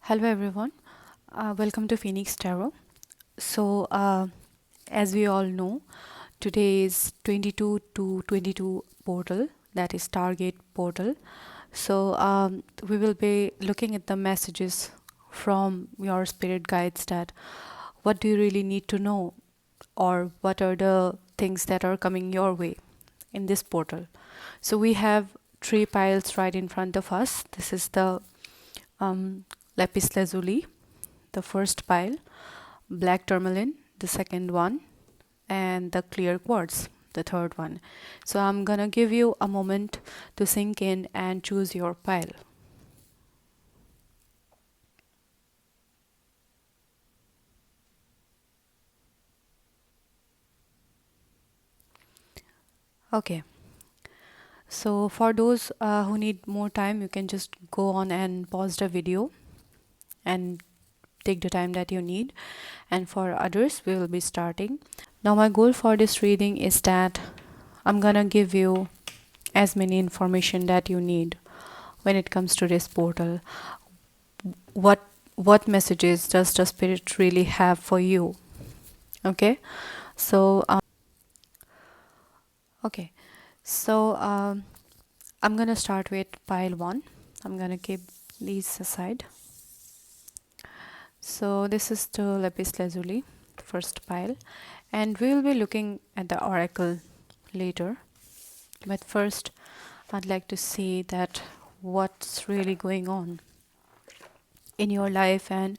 Hello everyone, welcome to Phoenix Tarot. So, as we all know, today is 22 to 22 portal, that is Target portal. So, we will be looking at the messages from your spirit guides, that what do you really need to know, or what are the things that are coming your way in this portal. So, we have three piles right in front of us. This is the um, lapis lazuli, the first pile, black tourmaline, the second one, and the clear quartz, the third one. So I'm gonna give you a moment to sink in and choose your pile. Okay, so for those who need more time, you can just go on and pause the video and take the time that you need. And for others, we will be starting. Now, my goal for this reading is that I'm gonna give you as many information that you need when it comes to this portal. What messages does the spirit really have for you? Okay, so okay, so I'm gonna start with pile one. I'm gonna keep these aside. So this is the lapis lazuli, first pile, and we will be looking at the oracle later. But first, I'd like to see that what's really going on in your life, and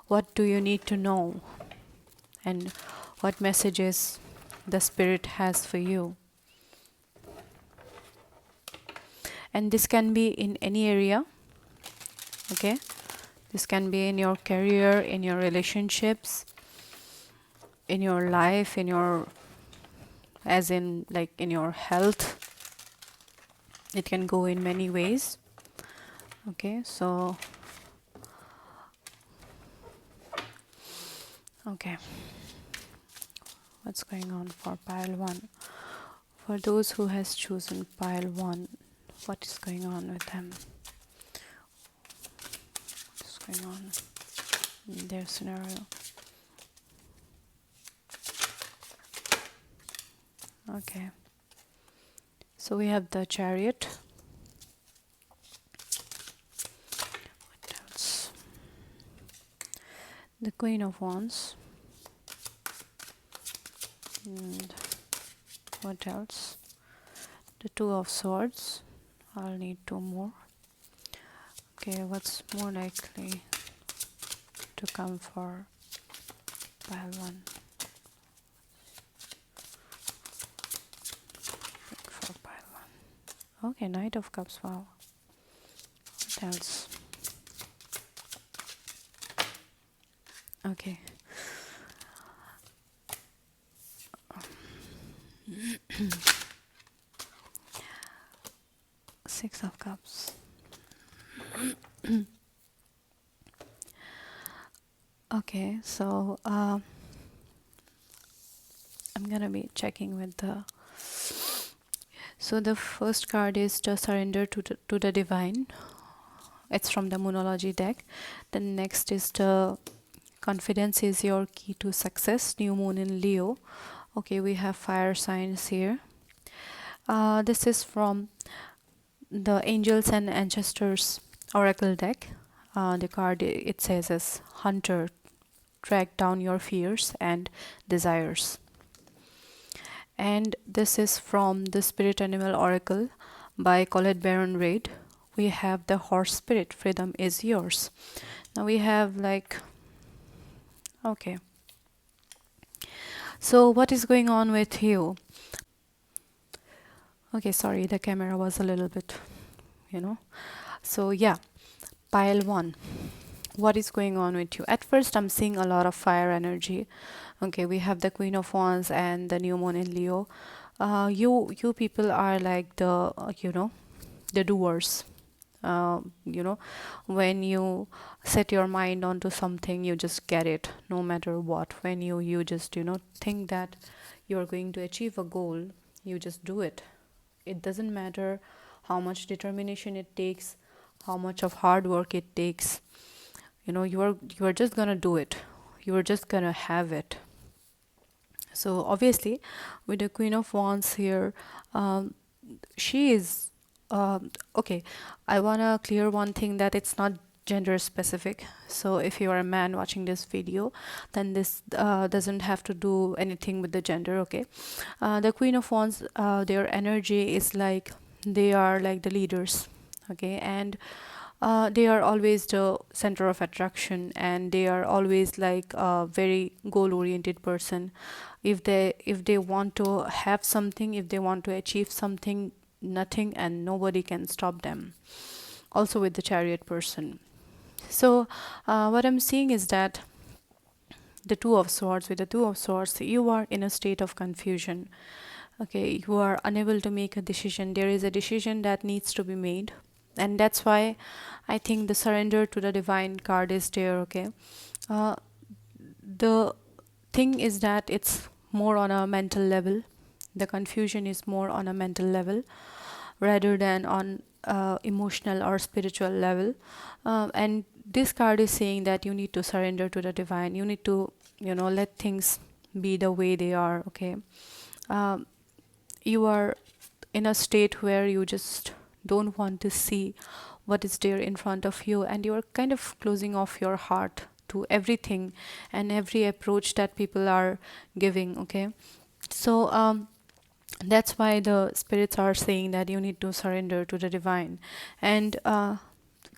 what do you need to know, and what messages the spirit has for you. And this can be in any area. Okay, this can be in your career, in your relationships, in your life, in your, as in like in your health. It can go in many ways. Okay, so okay, what's going on for pile one? For those who has chosen pile one, what is going on with them? What's going on in their scenario? Okay, so we have the Chariot. What else? The Queen of Wands. And what else? The Two of Swords. I'll need two more. Okay, what's more likely to come for pile one? Look for pile one. Okay, Knight of Cups. Wow. What else? Okay. Six of Cups. Okay, so I'm gonna be checking with the. So the first card is to surrender to the divine. It's from the Moonology deck. The next is the confidence is your key to success. New moon in Leo. Okay, we have fire signs here. This is from the Angels and Ancestors Oracle deck. The card it says is Hunter, track down your fears and desires. And this is from the Spirit Animal Oracle by Colette Baron Reid. We have the Horse Spirit, freedom is yours. Now we have like, okay. So what is going on with you? Okay, sorry, the camera was a little bit, So yeah, pile one. What is going on with you? At first, I'm seeing a lot of fire energy. Okay, we have the Queen of Wands and the new moon in Leo. You people are like the the doers. When you set your mind onto something, you just get it, no matter what. When you just think that you are going to achieve a goal, you just do it. It doesn't matter how much determination it takes, how much of hard work it takes. you are just gonna do it, you are just gonna have it. So obviously with the Queen of Wands here, um, she is okay. I want to clear one thing, that it's not gender specific. So if you are a man watching this video, then this doesn't have to do anything with the gender, okay? The Queen of Wands, their energy is like they are like the leaders, okay? And they are always the center of attraction, and they are always like a very goal oriented person. If they want to have something, if they want to achieve something, nothing and nobody can stop them. Also with the Chariot person. So what I'm seeing is that the Two of Swords, with the Two of Swords, you are in a state of confusion. Okay, you are unable to make a decision. There is a decision that needs to be made, and that's why I think the Surrender to the Divine card is there. Okay, uh, the thing is that it's more on a mental level. The confusion is more on a mental level rather than on emotional or spiritual level. And this card is saying that you need to surrender to the divine. You need to, let things be the way they are. Okay, um, you are in a state where you just don't want to see what is there in front of you, and you are kind of closing off your heart to everything and every approach that people are giving. Okay, so that's why the spirits are saying that you need to surrender to the divine. And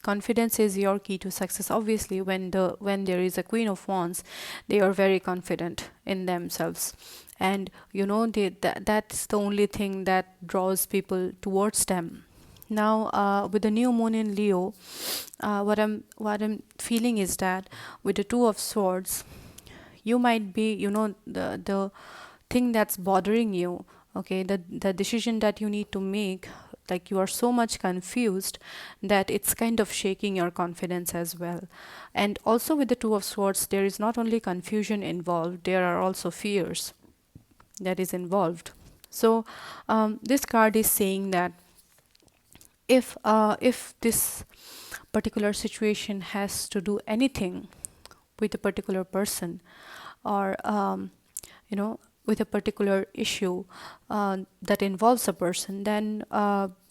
confidence is your key to success. Obviously when there is a Queen of Wands, they are very confident in themselves, and that's the only thing that draws people towards them. Now with the new moon in Leo, what I'm feeling is that with the Two of Swords, you might be, the thing that's bothering you, okay, the decision that you need to make, like you are so much confused that it's kind of shaking your confidence as well. And also with the Two of Swords, there is not only confusion involved, there are also fears that is involved. So this card is saying that if this particular situation has to do anything with a particular person, or with a particular issue that involves a person, then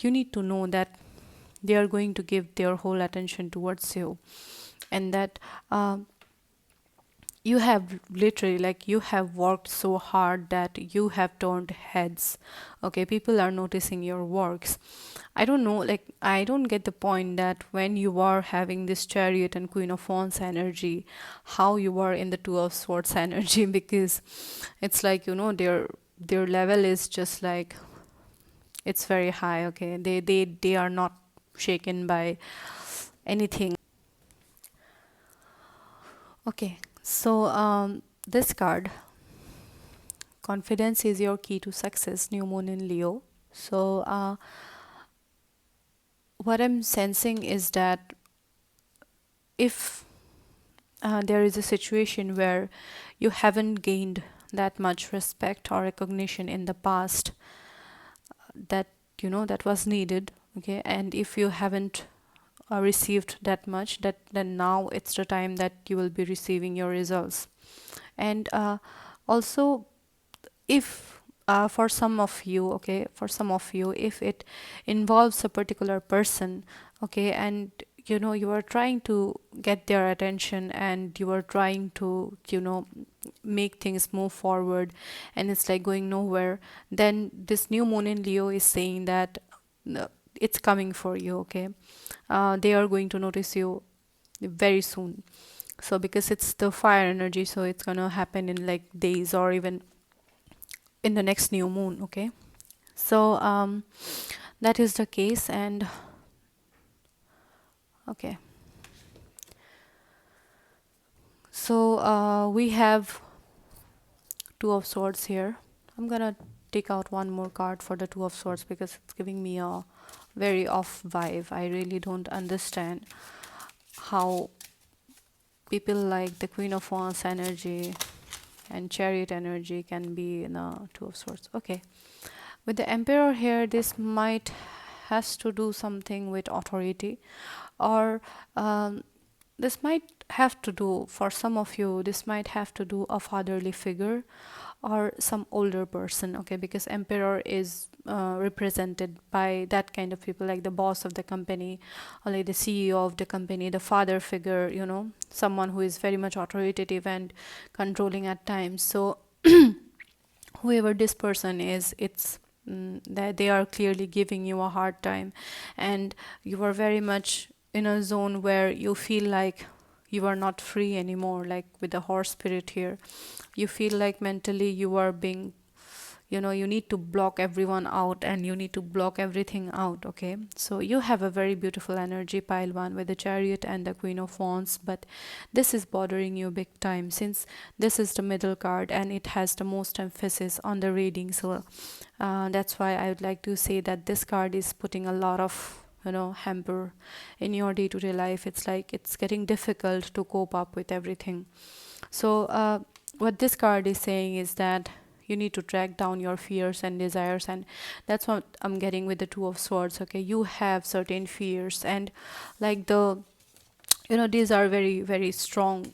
you need to know that they are going to give their whole attention towards you, and that you have literally, like, you have worked so hard that you have turned heads. Okay, people are noticing your works. I don't know, like, I don't get the point that when you are having this Chariot and Queen of Wands energy, how you are in the Two of Swords energy, because it's like, their level is just like, it's very high. Okay, they are not shaken by anything. Okay, so this card, confidence is your key to success, new moon in Leo. So what I'm sensing is that if there is a situation where you haven't gained that much respect or recognition in the past, that that was needed, okay, and if you haven't received that much, that then now it's the time that you will be receiving your results. And also, if for some of you, okay, for some of you, if it involves a particular person, okay, and you are trying to get their attention, and you are trying to make things move forward, and it's like going nowhere, then this new moon in Leo is saying that it's coming for you. Okay, they are going to notice you very soon. So because it's the fire energy, so it's gonna happen in like days, or even in the next new moon. Okay, so that is the case. And okay, so we have Two of Swords here. I'm gonna take out one more card for the Two of Swords because it's giving me a very off vibe. I really don't understand how people like the Queen of Wands energy and Chariot energy can be in a Two of Swords. Okay, with the Emperor here, this might has to do something with authority, or this might have to do, for some of you, this might have to do a fatherly figure or some older person, okay, because emperor is represented by that kind of people, like the boss of the company or like the CEO of the company, the father figure, someone who is very much authoritative and controlling at times. So whoever this person is, it's that they are clearly giving you a hard time, and you are very much in a zone where you feel like you are not free anymore, like with the horse spirit here. You feel like mentally you are being, you need to block everyone out and you need to block everything out, okay? So you have a very beautiful energy, pile one, with the chariot and the queen of wands, but this is bothering you big time, since this is the middle card and it has the most emphasis on the reading. So that's why I would like to say that this card is putting a lot of hamper in your day-to-day life. It's like it's getting difficult to cope up with everything. So what this card is saying is that you need to track down your fears and desires, and that's what I'm getting with the two of swords. Okay, you have certain fears, and like these are very very strong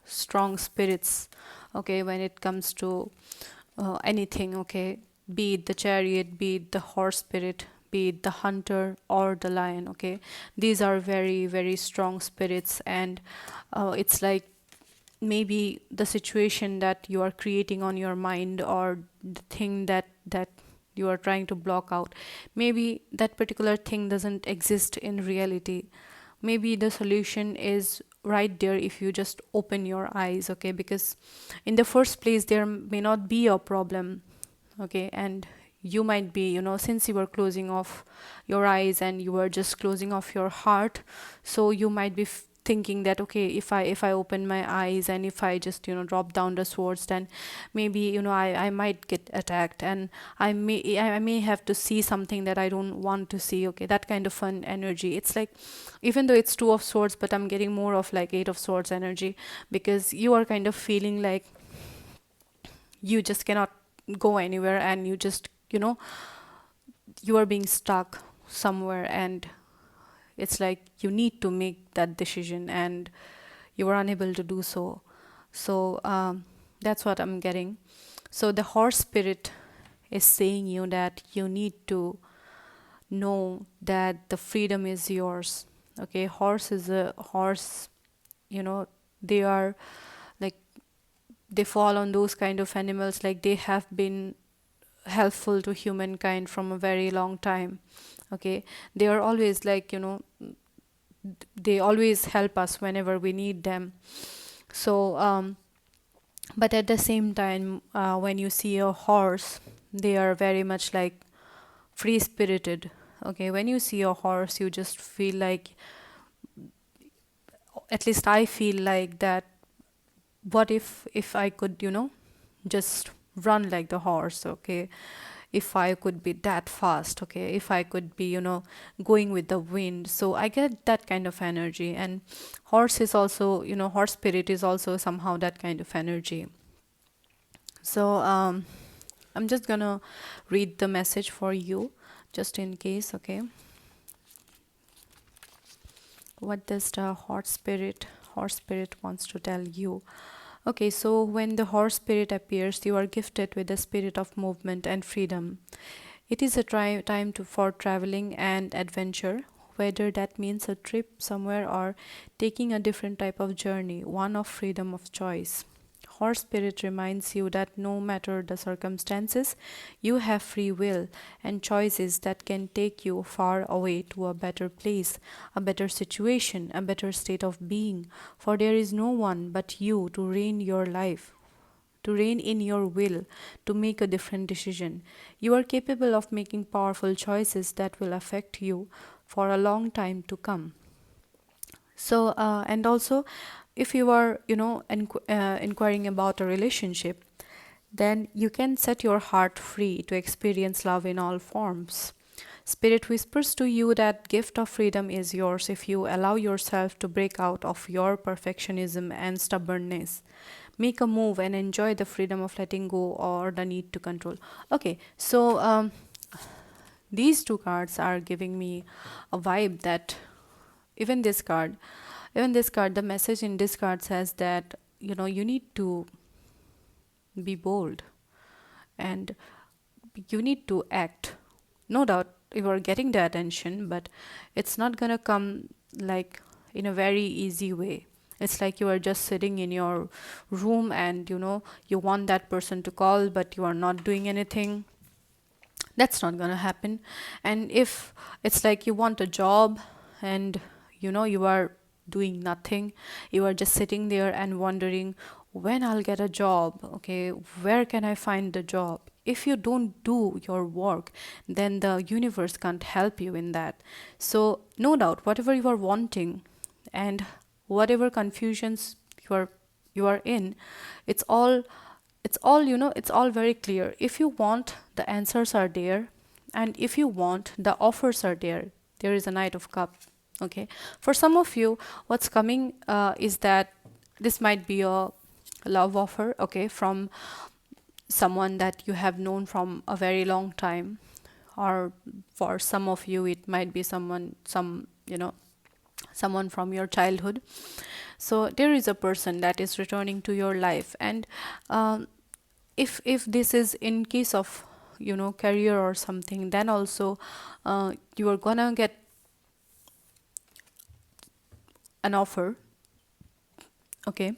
spirits, okay, when it comes to anything, okay, be it the chariot, be it the horse spirit, be it the hunter or the lion, okay, these are very very strong spirits. And it's like maybe the situation that you are creating on your mind, or the thing that you are trying to block out, maybe that particular thing doesn't exist in reality. Maybe the solution is right there if you just open your eyes, okay, because in the first place there may not be a problem, okay, and you might be, since you were closing off your eyes and you were just closing off your heart, so you might be thinking that, okay, if I open my eyes and if I just drop down the swords, then maybe I might get attacked, and I may have to see something that I don't want to see, okay, that kind of fun energy. It's like, even though it's two of swords, but I'm getting more of like eight of swords energy, because you are kind of feeling like you just cannot go anywhere, and you just you are being stuck somewhere, and it's like you need to make that decision and you are unable to do so. So that's what I'm getting. So the horse spirit is saying you that you need to know that the freedom is yours, okay? Horse is a horse, you know they are like, they fall on those kind of animals, like they have been helpful to humankind from a very long time, okay? They are always like, they always help us whenever we need them. So but at the same time, when you see a horse, they are very much like free spirited, okay? When you see a horse, you just feel like, at least I feel like that, what if I could just run like the horse, okay? If I could be that fast, okay, if I could be going with the wind. So I get that kind of energy. And horse is also, horse spirit is also somehow that kind of energy. So I'm just gonna read the message for you, just in case, okay? What does the horse spirit wants to tell you? Okay, so when the horse spirit appears, you are gifted with the spirit of movement and freedom. It is a time for traveling and adventure, whether that means a trip somewhere or taking a different type of journey, one of freedom of choice. Horse spirit reminds you that no matter the circumstances, you have free will and choices that can take you far away to a better place, a better situation, a better state of being. For there is no one but you to reign your life, to reign in your will, to make a different decision. You are capable of making powerful choices that will affect you for a long time to come. So, and also, if you are, inquiring about a relationship, then you can set your heart free to experience love in all forms. Spirit whispers to you that gift of freedom is yours if you allow yourself to break out of your perfectionism and stubbornness. Make a move and enjoy the freedom of letting go or the need to control. Okay, so these two cards are giving me a vibe that, even this card, Even this card, the message in this card says that, you need to be bold, and you need to act. No doubt you are getting the attention, but it's not gonna come like in a very easy way. It's like you are just sitting in your room and you want that person to call, but you are not doing anything. That's not gonna happen. And if it's like you want a job and you are doing nothing, you are just sitting there and wondering when I'll get a job, okay, where can I find the job? If you don't do your work, then the universe can't help you in that. So no doubt whatever you are wanting and whatever confusions you are in, it's all it's all very clear. If you want, the answers are there, and if you want, the offers are there. There is a Knight of Cup. Okay, for some of you, what's coming is that this might be a love offer, okay, from someone that you have known from a very long time. Or for some of you, it might be someone from your childhood. So there is a person that is returning to your life. And if this is in case of career or something, then also you are gonna get an offer, okay,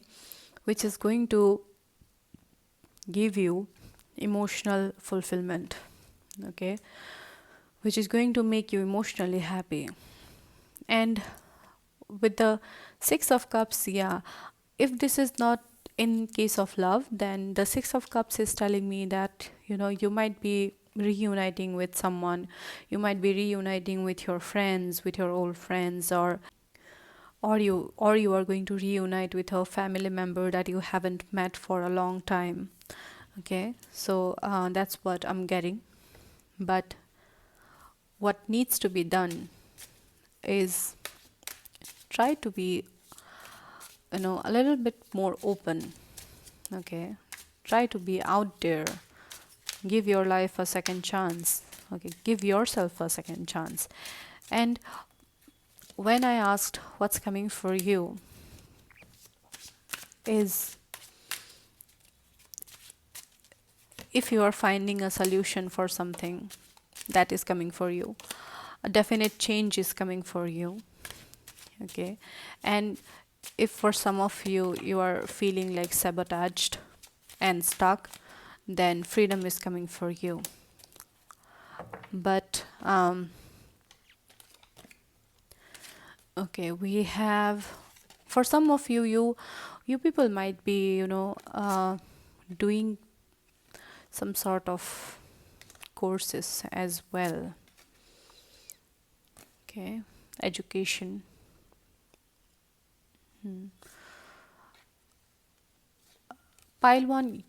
which is going to give you emotional fulfillment, okay, which is going to make you emotionally happy. And with the Six of Cups, yeah, if this is not in case of love, then the Six of Cups is telling me that you might be reuniting with someone. You might be reuniting with your friends, with your old friends, or you are going to reunite with a family member that you haven't met for a long time. Okay, so that's what I'm getting. But what needs to be done is try to be a little bit more open. Okay, try to be out there. Give your life a second chance. Okay, give yourself a second chance. And when I asked what's coming for you, is if you are finding a solution for something that is coming for you, a definite change is coming for you. Okay, and if for some of you you are feeling like sabotaged and stuck, then freedom is coming for you. But okay, we have, for some of you, you people might be doing some sort of courses as well. Okay, education. Pile one,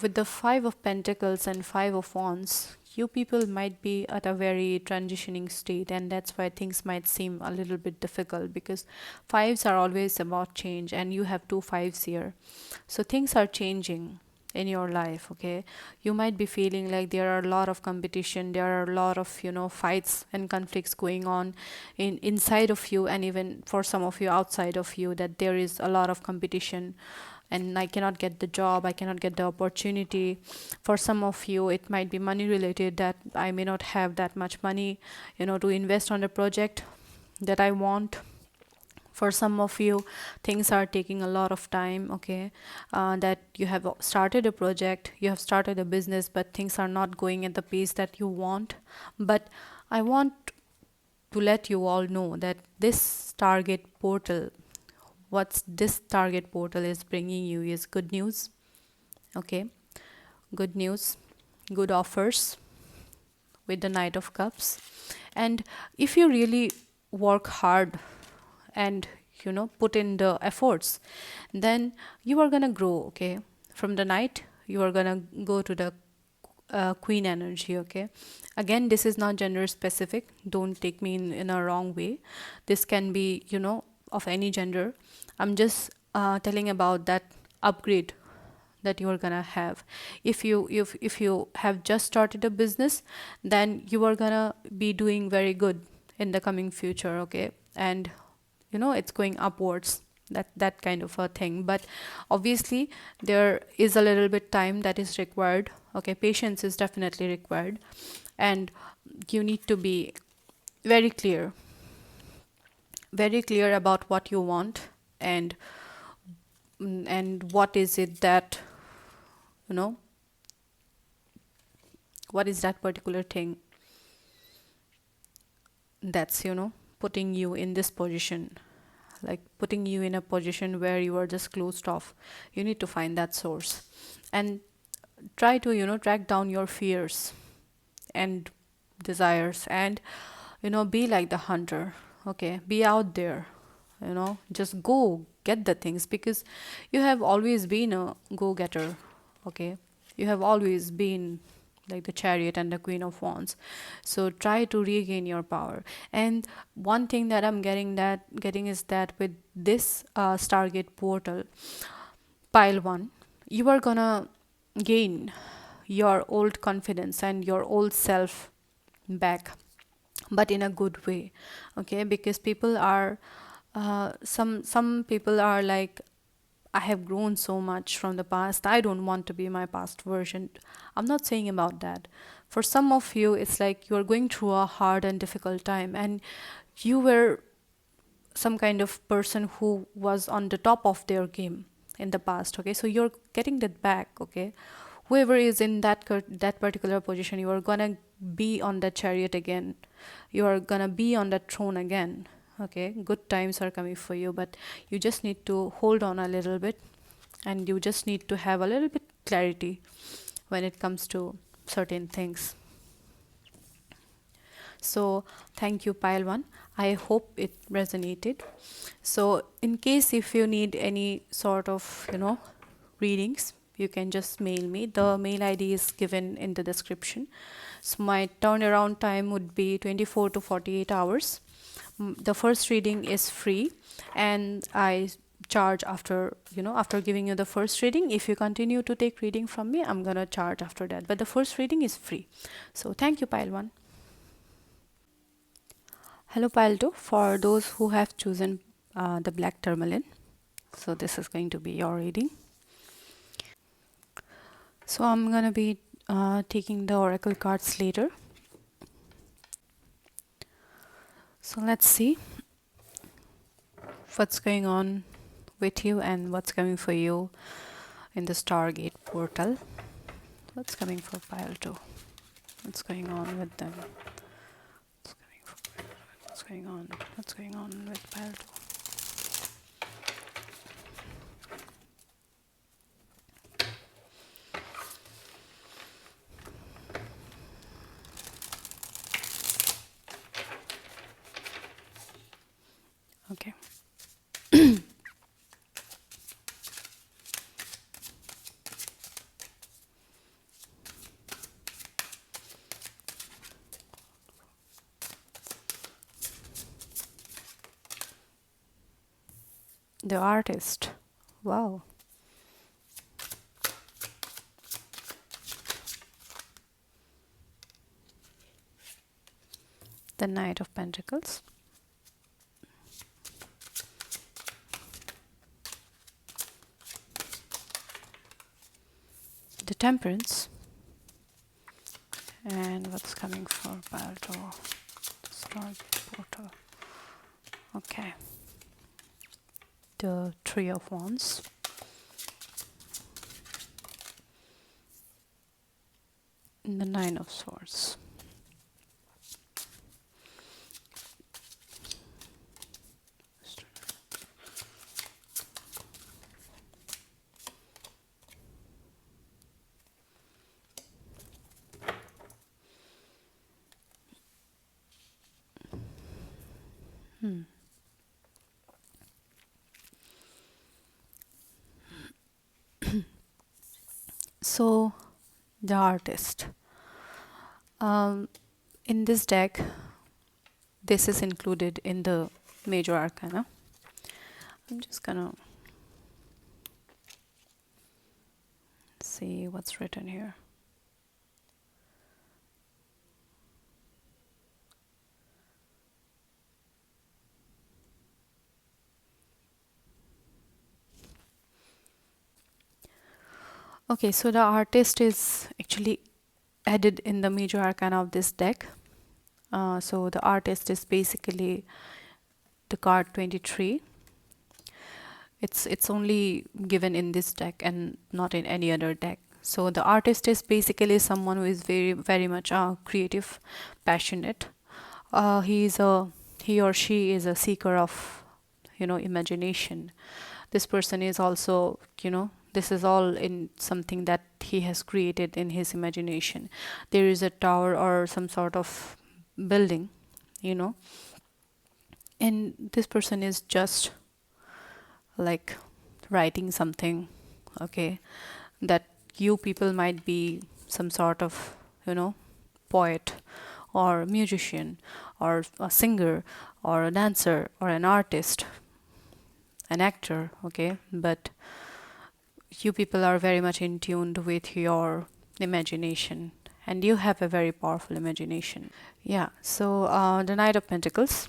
with the Five of Pentacles and Five of Wands, you people might be at a very transitioning state, and that's why things might seem a little bit difficult, because fives are always about change, and you have two fives here. So things are changing in your life. Okay, you might be feeling like there are a lot of competition, there are a lot of fights and conflicts going on inside of you, and even for some of you outside of you, that there is a lot of competition, and I cannot get the job, I cannot get the opportunity. For some of you, it might be money related, that I may not have that much money to invest on a project that I want. For some of you, things are taking a lot of time. Okay, that you have started a project, you have started a business, but things are not going at the pace that you want. But I want to let you all know that this target portal, what this target portal is bringing you, is good news. Okay, good news, good offers with the Knight of Cups. And if you really work hard and put in the efforts, then you are gonna grow. Okay, from the Knight you are gonna go to the Queen energy. Okay, again, this is not gender specific, don't take me in a wrong way. This can be of any gender. I'm just telling about that upgrade that you are gonna have. If you have just started a business, then you are gonna be doing very good in the coming future. Okay, and it's going upwards, that kind of a thing. But obviously there is a little bit time that is required. Okay, patience is definitely required, and you need to be very clear, very clear about what you want, and what is it that, you know what is that particular thing that's, putting you in this position, like putting you in a position where you are just closed off. You need to find that source, and try to, track down your fears and desires, and, be like the hunter. Okay, be out there, just go get the things, because you have always been a go-getter. Okay, you have always been like the chariot and the queen of wands. So try to regain your power. And one thing that I'm getting is that with this Stargate portal, pile 1, you are gonna gain your old confidence and your old self back, but in a good way. Okay, because people are some people are like, I have grown so much from the past, I don't want to be my past version. I'm not saying about that. For some of you, it's like you are going through a hard and difficult time, and you were some kind of person who was on the top of their game in the past. Okay, so you're getting that back. Okay, whoever is in that particular position, you are gonna be on that chariot again, you are gonna be on that throne again. Okay, good times are coming for you, but you just need to hold on a little bit, and you just need to have a little bit clarity when it comes to certain things. So thank you, pile 1. I hope it resonated. So in case if you need any sort of, readings, you can just mail me. The mail ID is given in the description. So my turnaround time would be 24 to 48 hours. The first reading is free, and I charge after, after giving you the first reading. If you continue to take reading from me, I'm gonna charge after that, but the first reading is free. So thank you, pile 1. Hello, pile 2. For those who have chosen the black tourmaline, so this is going to be your reading. So I'm gonna be taking the oracle cards later. So let's see what's going on with you and what's coming for you in the Stargate portal. What's coming for pile 2? What's going on with them? What's coming for pile 2? What's going on? What's going on with pile 2? Okay. The artist. Wow. The Knight of Pentacles. The Temperance. And what's coming for pile 2? The Stargate portal. Okay. The Three of Wands. And the Nine of Swords. So, the artist. In this deck, this is included in the major arcana. I'm just gonna see what's written here. Okay, so the artist is actually added in the major arcana of this deck. So the artist is basically the card 23. It's only given in this deck and not in any other deck. So the artist is basically someone who is very much creative, passionate. He's a he or she is a seeker of imagination. This person is also, this is all in something that he has created in his imagination. There is a tower or some sort of building, you know and this person is just like writing something, okay, that you people might be some sort of, poet or musician or a singer or a dancer or an artist, an actor, okay, but you people are very much in tune with your imagination, and you have a very powerful imagination. Yeah, so the Knight of Pentacles,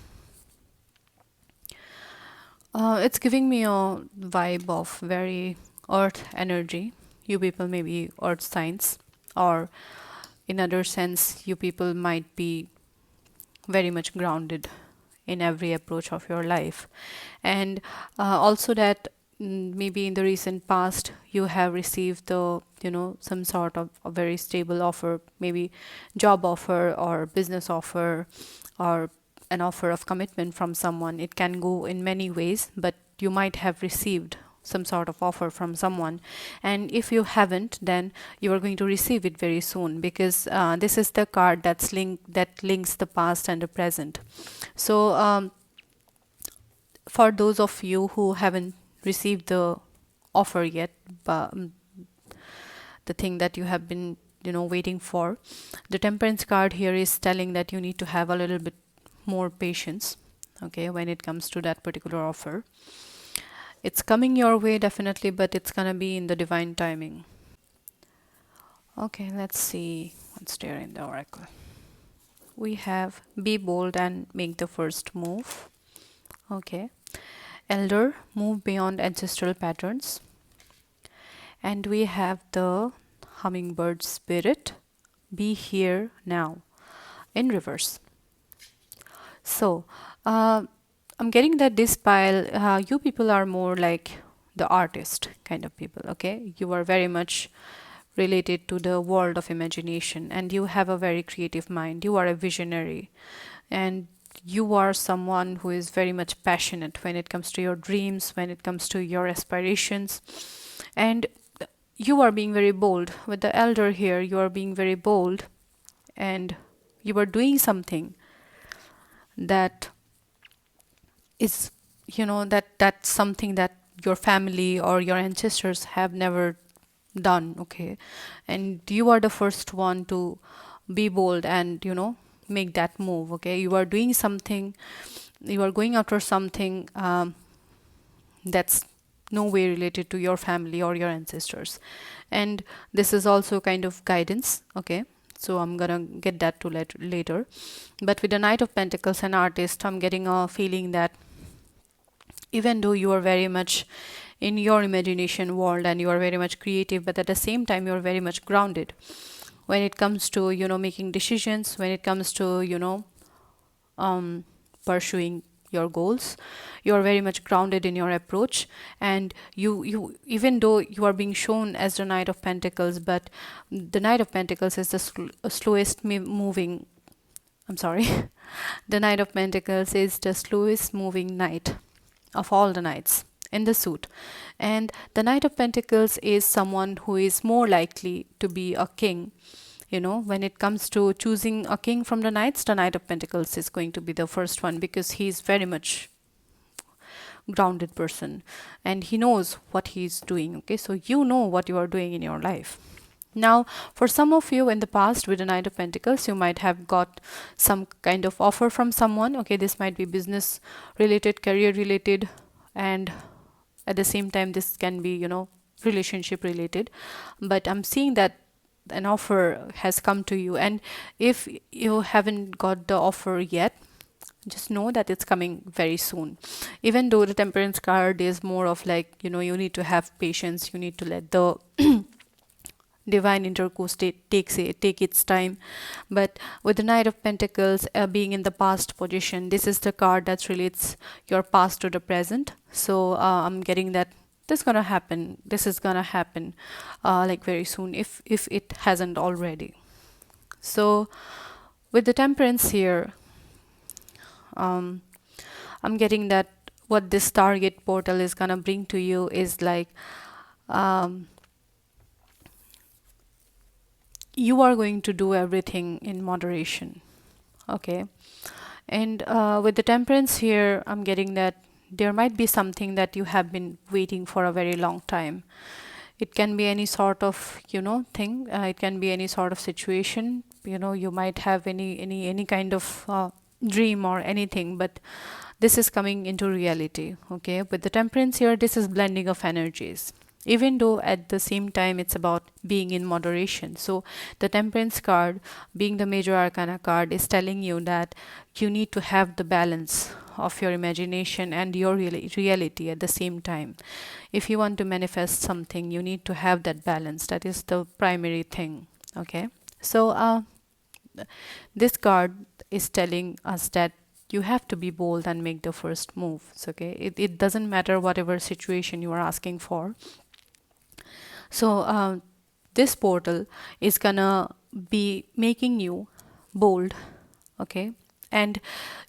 it's giving me a vibe of very earth energy. You people may be earth signs, or in other sense, you people might be very much grounded in every approach of your life. And also that maybe in the recent past you have received the some sort of a very stable offer, maybe job offer or business offer, or an offer of commitment from someone. It can go in many ways, but you might have received some sort of offer from someone, and if you haven't, then you are going to receive it very soon, because this is the card that links the past and the present. So for those of you who haven't received the offer yet, but the thing that you have been waiting for, the Temperance card here is telling that you need to have a little bit more patience, okay, when it comes to that particular offer. It's coming your way definitely, but it's gonna be in the divine timing. Okay, let's see what's there in the oracle. We have be bold and make the first move. Okay. Elder, move beyond ancestral patterns. And we have the hummingbird spirit, be here now, in reverse. So, I'm getting that this pile, you people are more like the artist kind of people, okay? You are very much related to the world of imagination, and you have a very creative mind. You are a visionary, and you are someone who is very much passionate when it comes to your dreams, when it comes to your aspirations, and you are being very bold. With the elder here, you are being very bold, and you are doing something that is, that's something that your family or your ancestors have never done, okay, and you are the first one to be bold and make that move, okay. You are doing something, you are going after something that's no way related to your family or your ancestors, and this is also kind of guidance, okay. So I'm gonna get that to later. But with the Knight of Pentacles and artist, I'm getting a feeling that even though you are very much in your imagination world and you are very much creative, but at the same time you're very much grounded when it comes to making decisions, when it comes to pursuing your goals. You are very much grounded in your approach, and you even though you are being shown as the Knight of Pentacles, but the Knight of Pentacles is the slowest moving, I'm sorry, the Knight of Pentacles is the slowest moving knight of all the knights in the suit. And the Knight of Pentacles is someone who is more likely to be a king. When it comes to choosing a king from the knights, the Knight of Pentacles is going to be the first one, because he's very much grounded person and he knows what he's doing, okay. So you know what you are doing in your life. Now, for some of you in the past with the Knight of Pentacles, you might have got some kind of offer from someone, okay. This might be business related, career related, and at the same time this can be relationship related. But I'm seeing that an offer has come to you, and if you haven't got the offer yet, just know that it's coming very soon. Even though the Temperance card is more of like, you need to have patience, you need to let the divine intercourse take its time. But with the Knight of Pentacles being in the past position, this is the card that relates your past to the present. So I'm getting that this is gonna happen like very soon, if it hasn't already. So with the Temperance here, um, I'm getting that what this Target portal is gonna bring to you is like, um, you are going to do everything in moderation. Okay. And with the Temperance here, I'm getting that there might be something that you have been waiting for a very long time. It can be any sort of, thing. It can be any sort of situation. You might have any kind of dream or anything, but this is coming into reality. Okay. With the Temperance here, this is blending of energies, even though at the same time it's about being in moderation. So the Temperance card, being the major arcana card, is telling you that you need to have the balance of your imagination and your reality at the same time. If you want to manifest something, you need to have that balance. That is the primary thing. Okay. So this card is telling us that you have to be bold and make the first moves. Okay. It doesn't matter whatever situation you are asking for. So this portal is gonna be making you bold. Okay. And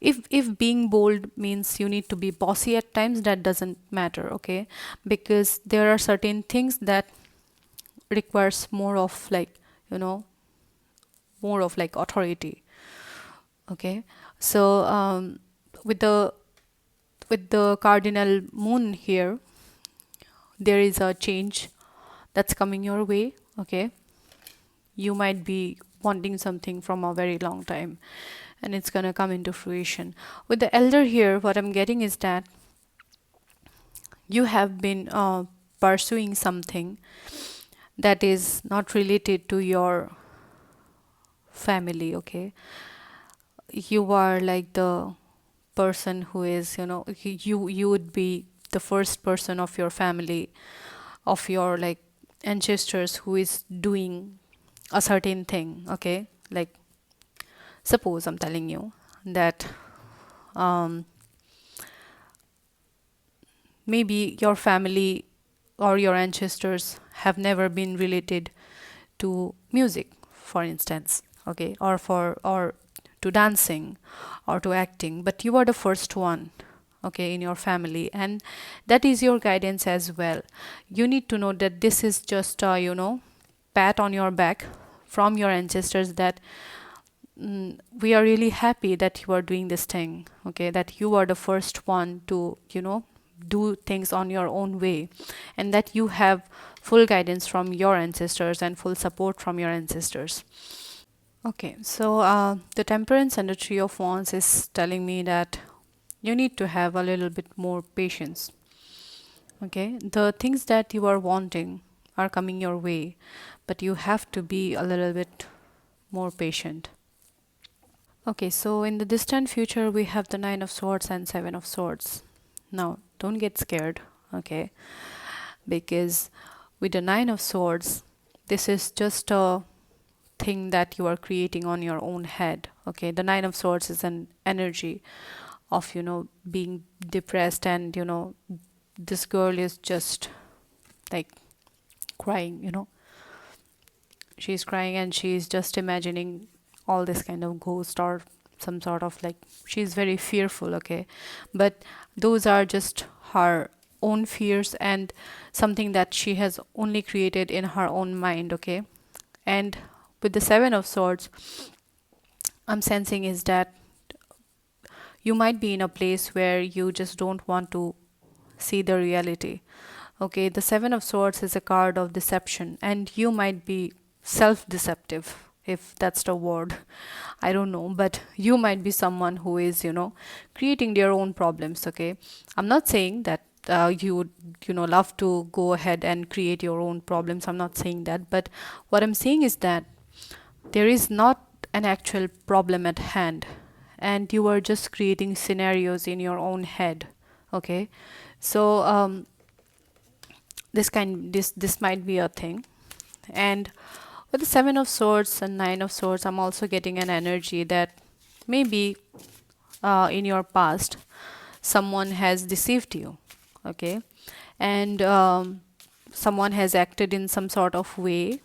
if being bold means you need to be bossy at times, that doesn't matter. Okay. Because there are certain things that requires more of like, more of like authority. Okay. So with the cardinal moon here, there is a change that's coming your way. Okay. You might be wanting something from a very long time, and it's going to come into fruition. With the elder here, what I'm getting is that you have been pursuing something that is not related to your family. Okay. You are like the person who is, you would be the first person of your family, of your like ancestors, who is doing a certain thing. Okay. Like, suppose I'm telling you that um, maybe your family or your ancestors have never been related to music, for instance. Okay. Or to dancing or to acting, but you are the first one. Okay. In your family, and that is your guidance as well. You need to know that this is just a, pat on your back from your ancestors, that we are really happy that you are doing this thing. Okay. That you are the first one to, do things on your own way, and that you have full guidance from your ancestors and full support from your ancestors. Okay. So the Temperance and the Three of Wands is telling me that you need to have a little bit more patience. Okay. The things that you are wanting are coming your way, but you have to be a little bit more patient. Okay, so in the distant future, we have the Nine of Swords and Seven of Swords. Now, don't get scared, okay? Because with the Nine of Swords, this is just a thing that you are creating on your own head, okay? The Nine of Swords is an energy of, being depressed, and, this girl is just like crying, she's crying and she's just imagining all this kind of ghost or some sort of like, she's very fearful. Okay. But those are just her own fears and something that she has only created in her own mind. Okay. And with the Seven of Swords, I'm sensing is that you might be in a place where you just don't want to see the reality. Okay, the Seven of Swords is a card of deception, and you might be self deceptive, if that's the word. I don't know, but you might be someone who is, creating their own problems. Okay, I'm not saying that you would, love to go ahead and create your own problems. I'm not saying that, but what I'm saying is that there is not an actual problem at hand, and you are just creating scenarios in your own head. Okay, so this might be a thing, And with the Seven of Swords and Nine of Swords, I'm also getting an energy that maybe in your past someone has deceived you, okay, and someone has acted in some sort of way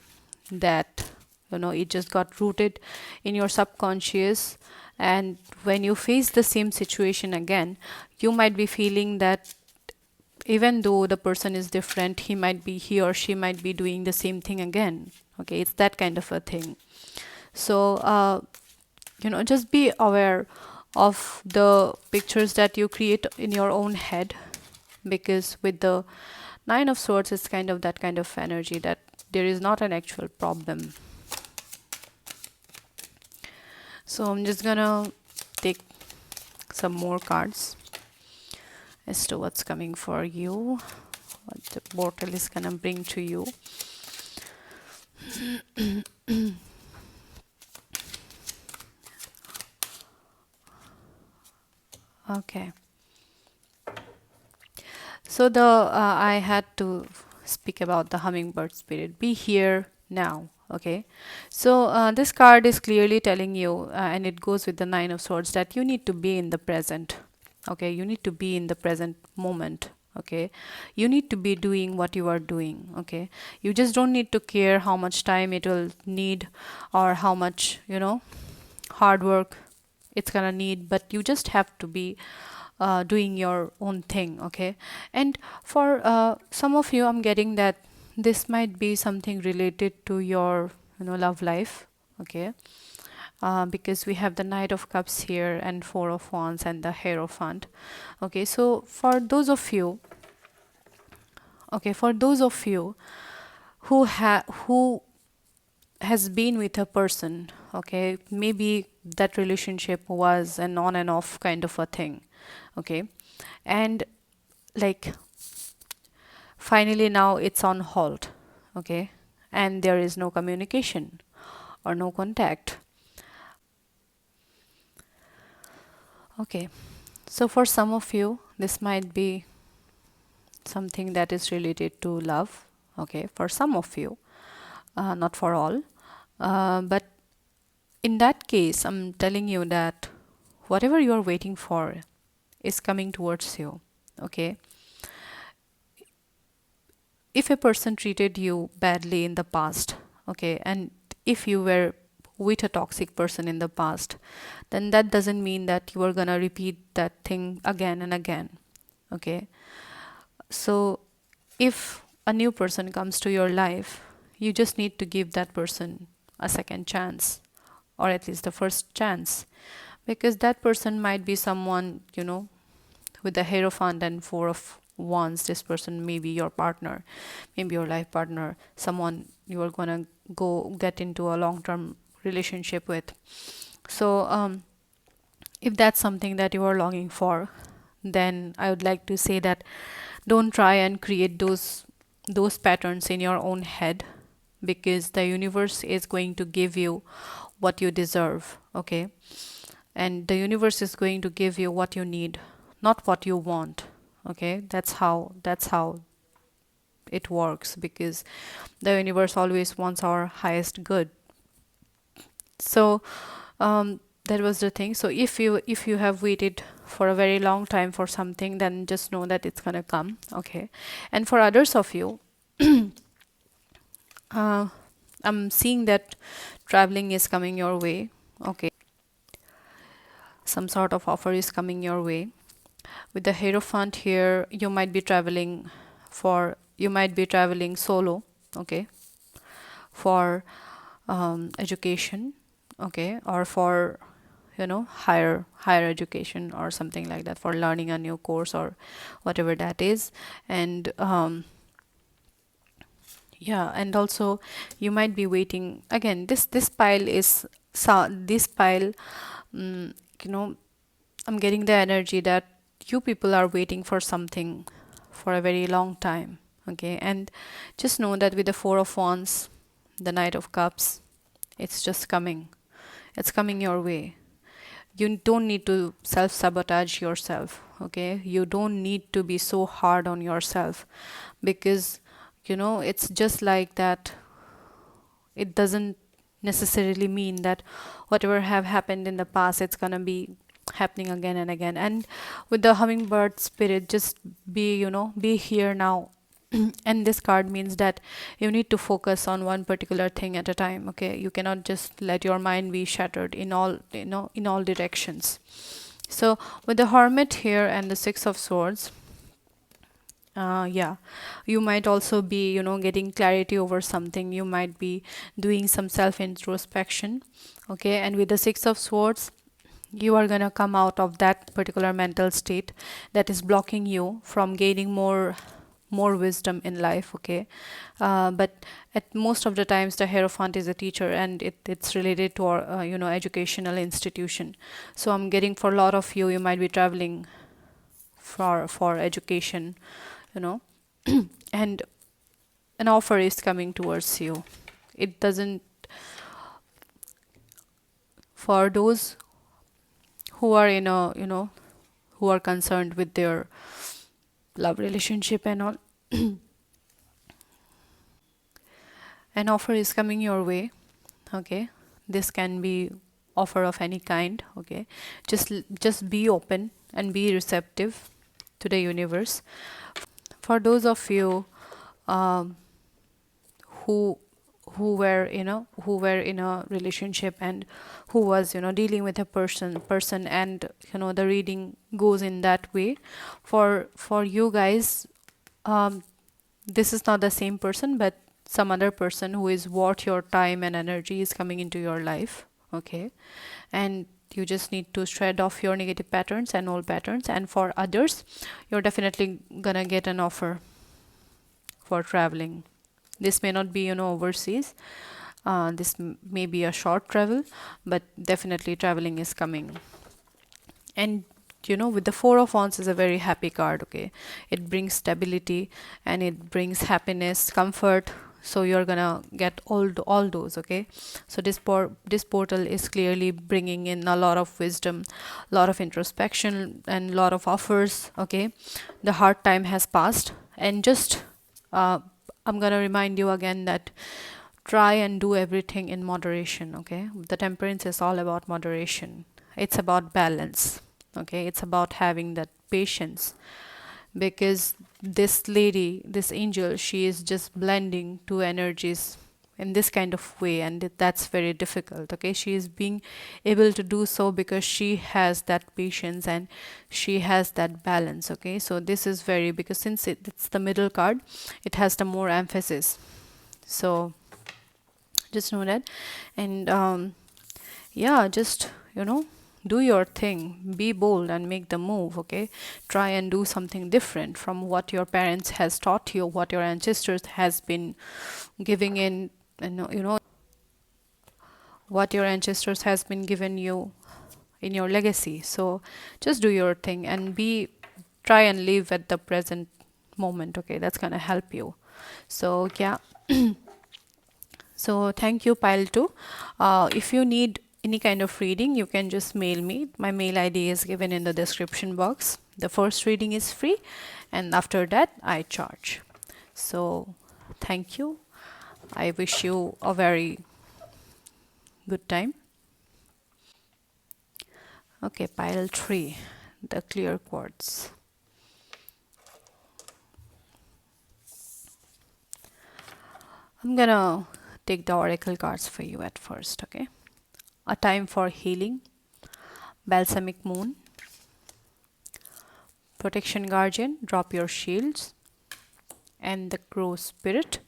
that it just got rooted in your subconscious. And when you face the same situation again, you might be feeling that even though the person is different, he or she might be doing the same thing again. Okay, it's that kind of a thing. So just be aware of the pictures that you create in your own head, because with the Nine of Swords, it's kind of that kind of energy that there is not an actual problem. So I'm just gonna take some more cards as to what's coming for you, what the portal is gonna bring to you. Okay. So I had to speak about the hummingbird spirit. Be here now. Okay. So this card is clearly telling you, and it goes with the Nine of Swords, that you need to be in the present. Okay. You need to be in the present moment. Okay. You need to be doing what you are doing. Okay. You just don't need to care how much time it will need, or how much, hard work it's gonna need, but you just have to be doing your own thing. Okay. And for some of you, I'm getting that this might be something related to your love life. Okay. Because we have the Knight of Cups here, and Four of Wands, and the Hierophant. Okay. So for those of you, who has been with a person, okay, maybe that relationship was an on and off kind of a thing. Okay. And like finally now it's on hold. Okay. And there is no communication or no contact. Okay. So for some of you, this might be something that is related to love. Okay. For some of you, not for all. But in that case, I'm telling you that whatever you are waiting for is coming towards you. Okay. If a person treated you badly in the past, okay, and if you were with a toxic person in the past, then that doesn't mean that you are gonna repeat that thing again and again. Okay. So if a new person comes to your life, you just need to give that person a second chance, or at least the first chance, because that person might be someone, with the Hierophant and Four of Wands. This person may be your partner, maybe your life partner, someone you are gonna go get into a long-term relationship with. So if that's something that you are longing for, then I would like to say that don't try and create those patterns in your own head, because the universe is going to give you what you deserve. Okay. And the universe is going to give you what you need, not what you want. Okay. That's how it works, because the universe always wants our highest good. So that was the thing. So if you have waited for a very long time for something, then just know that it's gonna come. Okay. And for others of you, I'm seeing that traveling is coming your way. Okay. Some sort of offer is coming your way. With the Hierophant here, you might be traveling solo. Okay. For education. Okay. Or for higher education or something like that, for learning a new course or whatever that is. And yeah, and also you might be waiting again. This pile is this pile, mm, you know I'm getting the energy that you people are waiting for something for a very long time. Okay. And just know that with the Four of Wands, the Knight of Cups, it's coming your way. You don't need to self-sabotage yourself. Okay. You don't need to be so hard on yourself, because it's just like that. it doesn't necessarily mean that whatever have happened in the past, it's gonna be happening again and again. And with the hummingbird spirit, just be, be here now. And this card means that you need to focus on one particular thing at a time. Okay, you cannot just let your mind be shattered in all, in all directions. So with the hermit here and the six of swords, yeah, you might also be, getting clarity over something. You might be doing some self introspection. Okay, and with the six of swords, you are gonna come out of that particular mental state that is blocking you from gaining more wisdom in life. Okay, but at most of the times the hierophant is a teacher, and it's related to our educational institution. So I'm getting, for a lot of you, you might be traveling for education, you know and an offer is coming towards you. It doesn't, for those who are in a, who are concerned with their love relationship and all, an offer is coming your way. Okay, this can be offer of any kind. Okay, just be open and be receptive to the universe. For those of you um, who who were in a relationship, and who was, dealing with a person, and the reading goes in that way, for you guys, um, this is not the same person, but some other person who is worth your time and energy is coming into your life. Okay, and you just need to shred off your negative patterns and old patterns. And for others, you're definitely gonna get an offer for traveling. This may not be, overseas. This may be a short travel, but definitely traveling is coming. And with the four of wands is a very happy card. Okay, it brings stability, and it brings happiness, comfort. So you're gonna get all those. Okay, so this portal is clearly bringing in a lot of wisdom, a lot of introspection, and a lot of offers. Okay, the hard time has passed, and just I'm gonna remind you again that try and do everything in moderation. Okay, the temperance is all about moderation. It's about balance. Okay, it's about having that patience, because this lady, this angel, she is just blending two energies in this kind of way, and that's very difficult. Okay, she is being able to do so because she has that patience and she has that balance. Okay, so this is very, because since it's the middle card, it has the more emphasis. So just know that. And yeah, just do your thing, be bold and make the move. Okay, try and do something different from what your parents has taught you, what your ancestors has been giving in, and what your ancestors has been given you in your legacy. So just do your thing and try and live at the present moment. Okay, that's gonna help you. So yeah. So thank you, pile 2. If you need any kind of reading, you can just mail me. My mail ID is given in the description box. The first reading is free, and after that I charge. So thank you. I wish you a very good time. Okay, pile 3, the clear quartz. I'm gonna take the oracle cards for you at first. Okay, a time for healing, balsamic moon, protection guardian, drop your shields, and the crow spirit,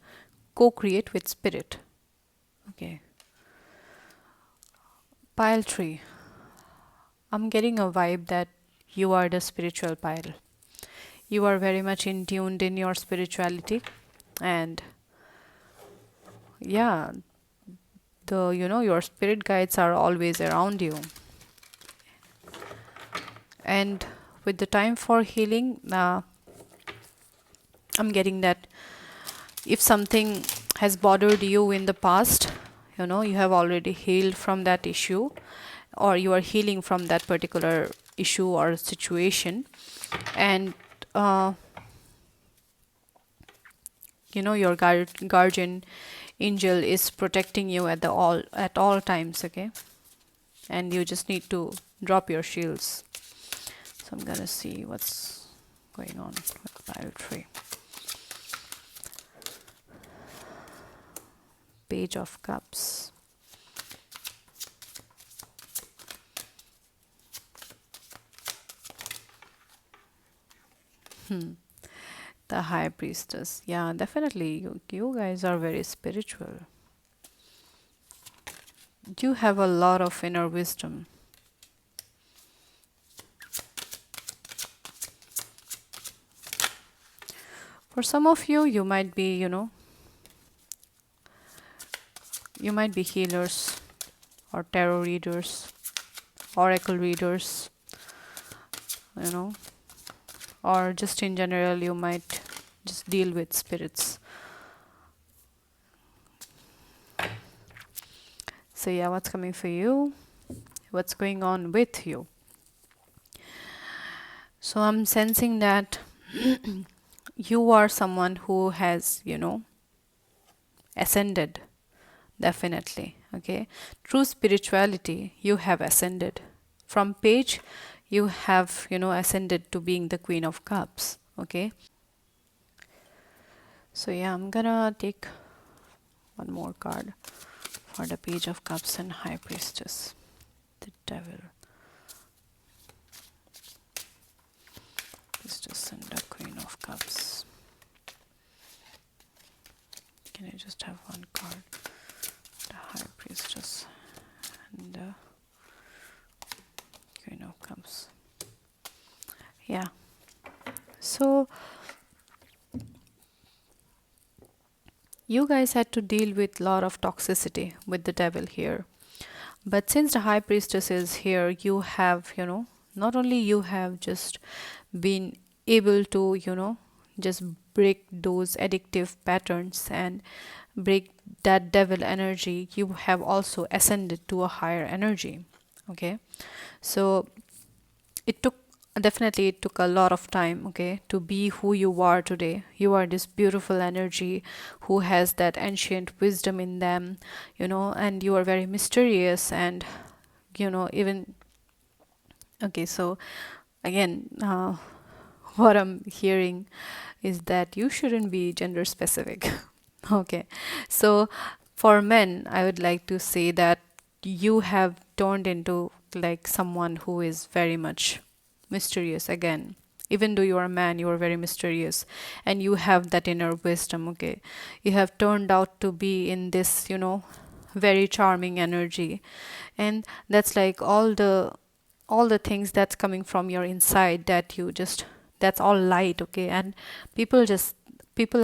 co-create with spirit. Okay, pile 3, I'm getting a vibe that you are the spiritual pile. You are very much in tuned in your spirituality, and yeah, the your spirit guides are always around you. And with the time for healing, I'm getting that if something has bothered you in the past, you have already healed from that issue, or you are healing from that particular issue or situation. And your guardian angel is protecting you at all times, okay? And you just need to drop your shields. So I'm gonna see what's going on with pile 3. Page of Cups. The High Priestess. Yeah, definitely. You guys are very spiritual. You have a lot of inner wisdom. For some of you, you might be, you might be healers or tarot readers, oracle readers, you know, or just in general, you might just deal with spirits. So, yeah, what's coming for you? What's going on with you? So, I'm sensing that you are someone who has, ascended, definitely. Okay. True spirituality, you have ascended. From page, you have, ascended to being the Queen of Cups. Okay. So, yeah, I'm gonna take one more card for the Page of Cups and High Priestess. The Devil. Priestess and the Queen of Cups. Can I just have one card? The High Priestess and the Queen of Cups. Yeah. So, you guys had to deal with a lot of toxicity with the devil here. But since the High Priestess is here, you have, not only you have just been able to, just break those addictive patterns and break that devil energy, you have also ascended to a higher energy. Okay. So it took definitely it took a lot of time, okay, to be who you are today. You are this beautiful energy who has that ancient wisdom in them, and you are very mysterious and even okay. So again, what I'm hearing is that you shouldn't be gender specific. Okay. So for men, I would like to say that you have turned into like someone who is very much mysterious again. Even though you are a man, you are very mysterious and you have that inner wisdom, okay? You have turned out to be in this, very charming energy. And that's like all the things that's coming from your inside that you just that's all light, okay? And people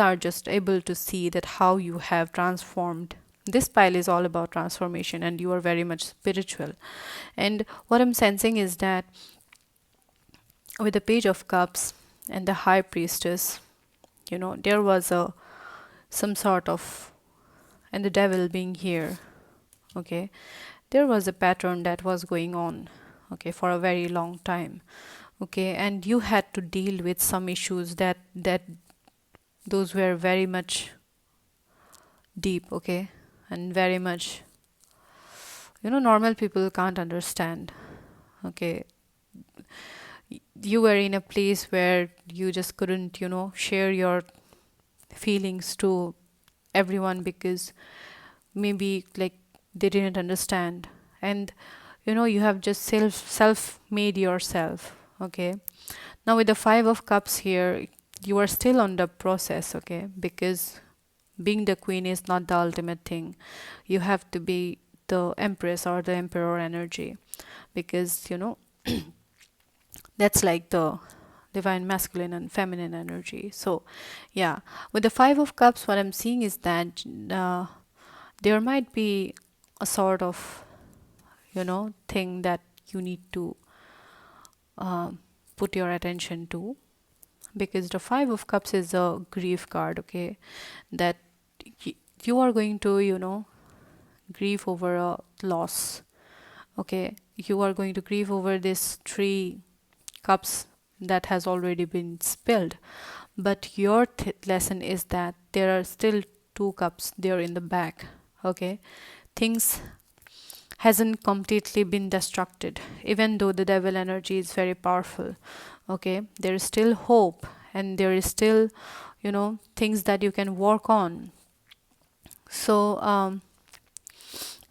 are just able to see that how you have transformed. This pile is all about transformation and you are very much spiritual. And what I'm sensing is that with the Page of Cups and the High Priestess, there was a some sort of, and the devil being here, okay, there was a pattern that was going on, okay, for a very long time, okay, and you had to deal with some issues that those were very much deep, okay, and very much, normal people can't understand, okay. You were in a place where you just couldn't, share your feelings to everyone because maybe like they didn't understand. And you have just self made yourself, okay. Now with the 5 of Cups here, you are still on the process, okay, because being the queen is not the ultimate thing. You have to be the empress or the emperor energy, because that's like the divine masculine and feminine energy. So yeah, with the 5 of Cups, what I'm seeing is that there might be a sort of thing that you need to uh, put your attention to, because the 5 of Cups is a grief card, okay, that you are going to grieve over a loss, okay. You are going to grieve over this 3 cups that has already been spilled, but your lesson is that there are still two cups there in the back. Okay, things hasn't completely been destructed, even though the devil energy is very powerful. Okay, there is still hope, and there is still, things that you can work on. So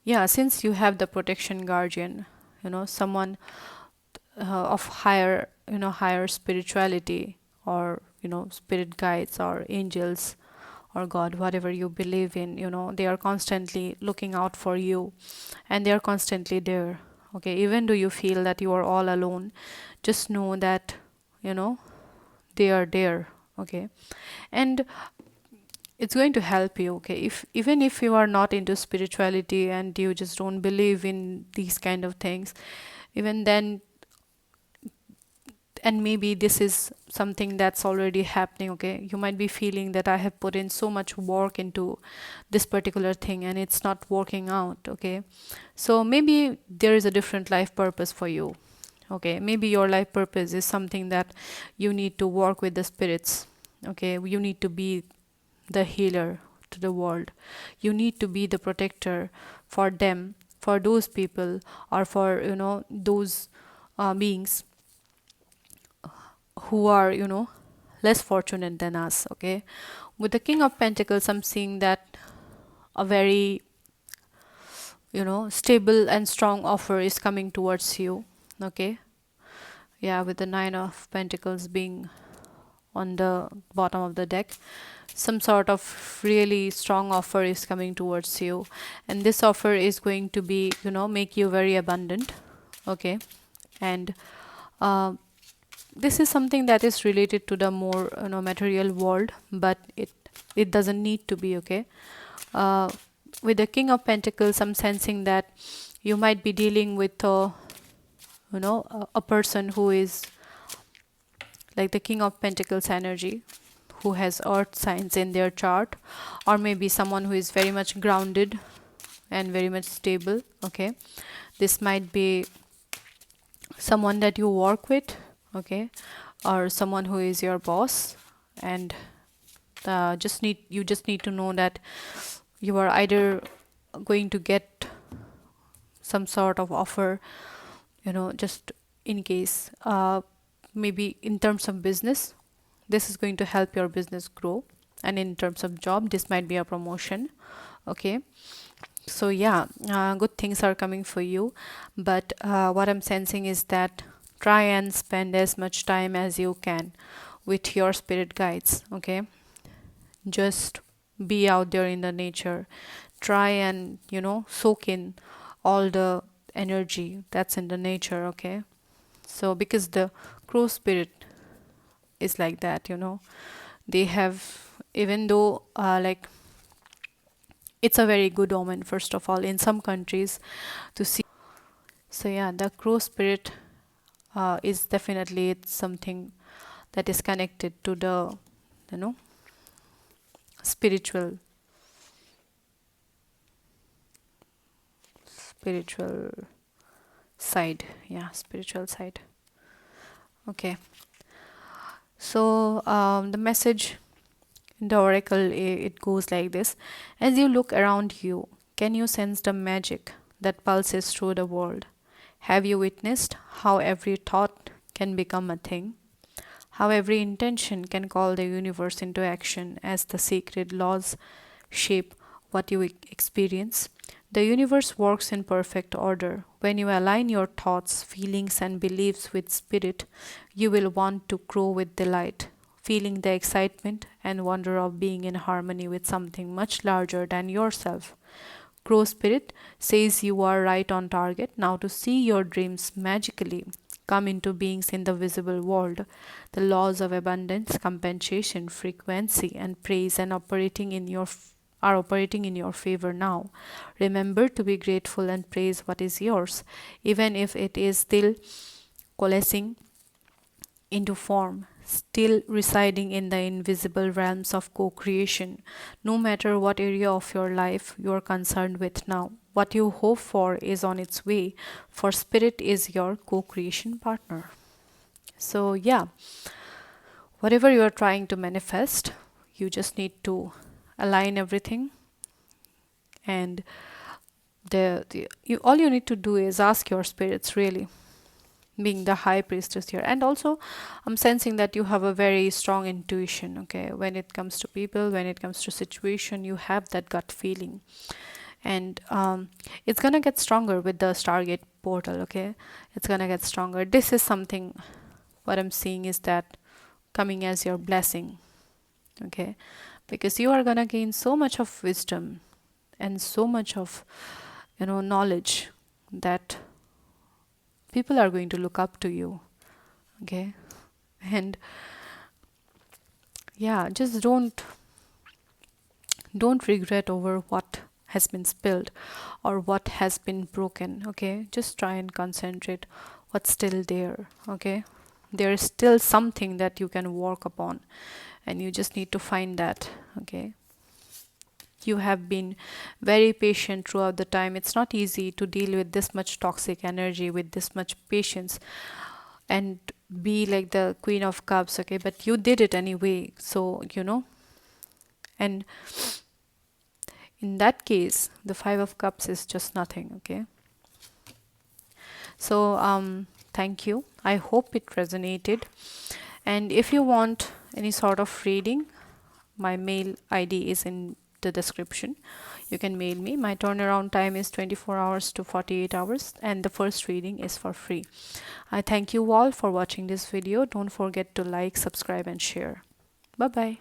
yeah, since you have the protection guardian, someone of higher spirituality, or spirit guides or angels or god, whatever you believe in, they are constantly looking out for you, and they are constantly there. Okay, even though you feel that you are all alone, just know that you know they are there. Okay, and it's going to help you. Okay, if even if you are not into spirituality and you just don't believe in these kind of things, even then, and maybe this is something that's already happening. Okay, you might be feeling that I have put in so much work into this particular thing and it's not working out. Okay, so maybe there is a different life purpose for you. Okay, maybe your life purpose is something that you need to work with the spirits. Okay, you need to be the healer to the world. You need to be the protector for them, for those people, or for those beings who are less fortunate than us. Okay, with the king of pentacles, I'm seeing that a very stable and strong offer is coming towards you. Okay, yeah, with the nine of pentacles being on the bottom of the deck, some sort of really strong offer is coming towards you, and this offer is going to be make you very abundant. Okay, and uh, this is something that is related to the more material world, but it doesn't need to be. Okay, uh, with the king of pentacles, I'm sensing that you might be dealing with a person who is like the king of pentacles energy, who has earth signs in their chart, or maybe someone who is very much grounded and very much stable. Okay, this might be someone that you work with. Okay, or someone who is your boss, and you just need to know that you are either going to get some sort of offer, just in case, maybe in terms of business, this is going to help your business grow, and in terms of job, this might be a promotion. Okay, so yeah, good things are coming for you, but what I'm sensing is that try and spend as much time as you can with your spirit guides. Okay, just be out there in the nature, try and soak in all the energy that's in the nature. Okay, so because the crow spirit is like that, they have, even though like it's a very good omen, first of all, in some countries to see. So yeah, the crow spirit is definitely, it's something that is connected to the you know spiritual spiritual side. Yeah, spiritual side. Okay, so the message in the oracle, it goes like this: as you look around you, can you sense the magic that pulses through the world? Have you witnessed how every thought can become a thing, how every intention can call the universe into action as the sacred laws shape what you experience? The universe works in perfect order. When you align your thoughts, feelings, and beliefs with spirit, you will want to grow with delight, feeling the excitement and wonder of being in harmony with something much larger than yourself. Crow Spirit says you are right on target now to see your dreams magically come into beings in the visible world. The laws of abundance, compensation, frequency, and praise are operating in your favor now. Remember to be grateful and praise what is yours, even if it is still coalescing into form, still residing in the invisible realms of co creation. No matter what area of your life you are concerned with now, what you hope for is on its way, for Spirit is your co creation partner. So, yeah, whatever you are trying to manifest, you just need to align everything, and all you need to do is ask your spirits, really, being the high priestess here. And also, I'm sensing that you have a very strong intuition, okay? When it comes to people, when it comes to situation, you have that gut feeling. And it's gonna get stronger with the Stargate portal, okay? It's gonna get stronger. This is something, what I'm seeing is that coming as your blessing, okay? Because you are gonna gain so much of wisdom and so much of, knowledge, that people are going to look up to you, okay? And yeah, just don't regret over what has been spilled or what has been broken, okay? Just try and concentrate what's still there, okay? There is still something that you can work upon, and you just need to find that, okay? You have been very patient throughout the time. It's not easy to deal with this much toxic energy, with this much patience, and be like the Queen of Cups, okay? But you did it anyway, so and in that case, the Five of Cups is just nothing, okay? So, thank you. I hope it resonated. And if you want any sort of reading, my mail ID is in the description. You can mail me. My turnaround time is 24 hours to 48 hours, and the first reading is for free. I thank you all for watching this video. Don't forget to like, subscribe, and share. Bye bye.